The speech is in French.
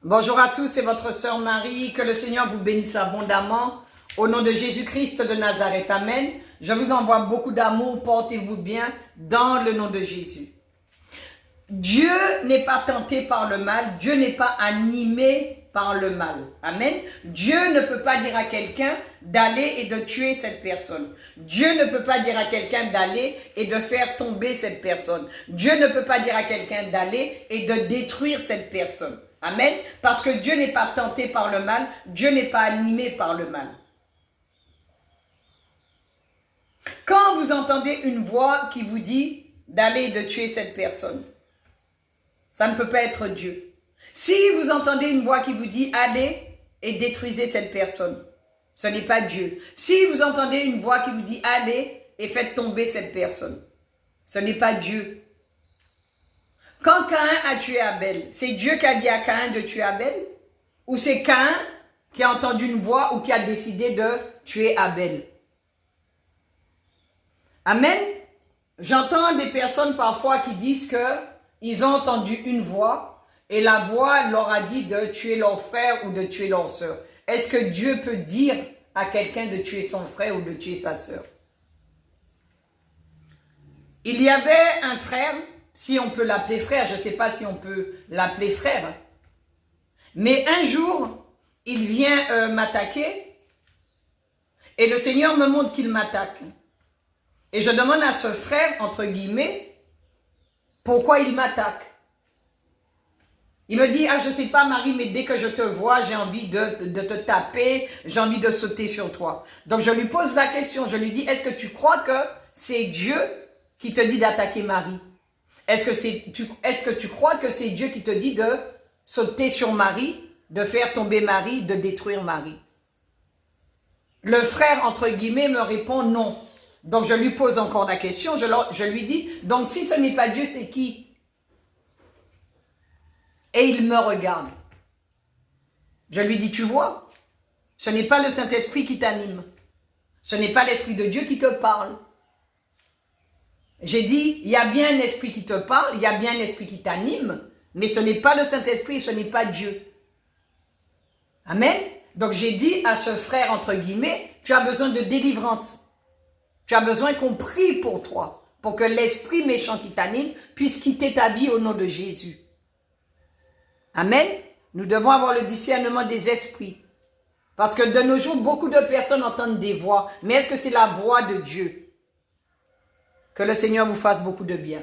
Bonjour à tous, c'est votre sœur Marie. Que le Seigneur vous bénisse abondamment. Au nom de Jésus-Christ de Nazareth, Amen. Je vous envoie beaucoup d'amour, portez-vous bien dans le nom de Jésus. Dieu n'est pas tenté par le mal, Dieu n'est pas animé par le mal. Amen. Dieu ne peut pas dire à quelqu'un d'aller et de tuer cette personne. Dieu ne peut pas dire à quelqu'un d'aller et de faire tomber cette personne. Dieu ne peut pas dire à quelqu'un d'aller et de détruire cette personne. Amen. Parce que Dieu n'est pas tenté par le mal, Dieu n'est pas animé par le mal. Quand vous entendez une voix qui vous dit d'aller et de tuer cette personne, ça ne peut pas être Dieu. Si vous entendez une voix qui vous dit allez et détruisez cette personne, ce n'est pas Dieu. Si vous entendez une voix qui vous dit allez et faites tomber cette personne, ce n'est pas Dieu. Quand Caïn a tué Abel, c'est Dieu qui a dit à Caïn de tuer Abel? Ou c'est Caïn qui a entendu une voix ou qui a décidé de tuer Abel? Amen. J'entends des personnes parfois qui disent qu'ils ont entendu une voix et la voix leur a dit de tuer leur frère ou de tuer leur soeur. Est-ce que Dieu peut dire à quelqu'un de tuer son frère ou de tuer sa soeur? Il y avait un frère, si on peut l'appeler frère, je ne sais pas si on peut l'appeler frère, mais un jour, il vient m'attaquer et le Seigneur me montre qu'il m'attaque. Et je demande à ce frère, entre guillemets, pourquoi il m'attaque. Il me dit, je ne sais pas Marie, mais dès que je te vois, j'ai envie de te taper, j'ai envie de sauter sur toi. Donc je lui pose la question, je lui dis, est-ce que tu crois que c'est Dieu qui te dit d'attaquer Marie? Est-ce que tu crois que c'est Dieu qui te dit de sauter sur Marie, de faire tomber Marie, de détruire Marie? Le frère, entre guillemets, me répond non. Donc je lui pose encore la question, je lui dis, donc si ce n'est pas Dieu, c'est qui? Et il me regarde. Je lui dis, tu vois, ce n'est pas le Saint-Esprit qui t'anime. Ce n'est pas l'Esprit de Dieu qui te parle. J'ai dit, il y a bien un esprit qui te parle, il y a bien un esprit qui t'anime, mais ce n'est pas le Saint-Esprit, ce n'est pas Dieu. Amen. Donc j'ai dit à ce frère, entre guillemets, tu as besoin de délivrance. Tu as besoin qu'on prie pour toi, pour que l'esprit méchant qui t'anime puisse quitter ta vie au nom de Jésus. Amen. Nous devons avoir le discernement des esprits. Parce que de nos jours, beaucoup de personnes entendent des voix. Mais est-ce que c'est la voix de Dieu? Que le Seigneur vous fasse beaucoup de bien.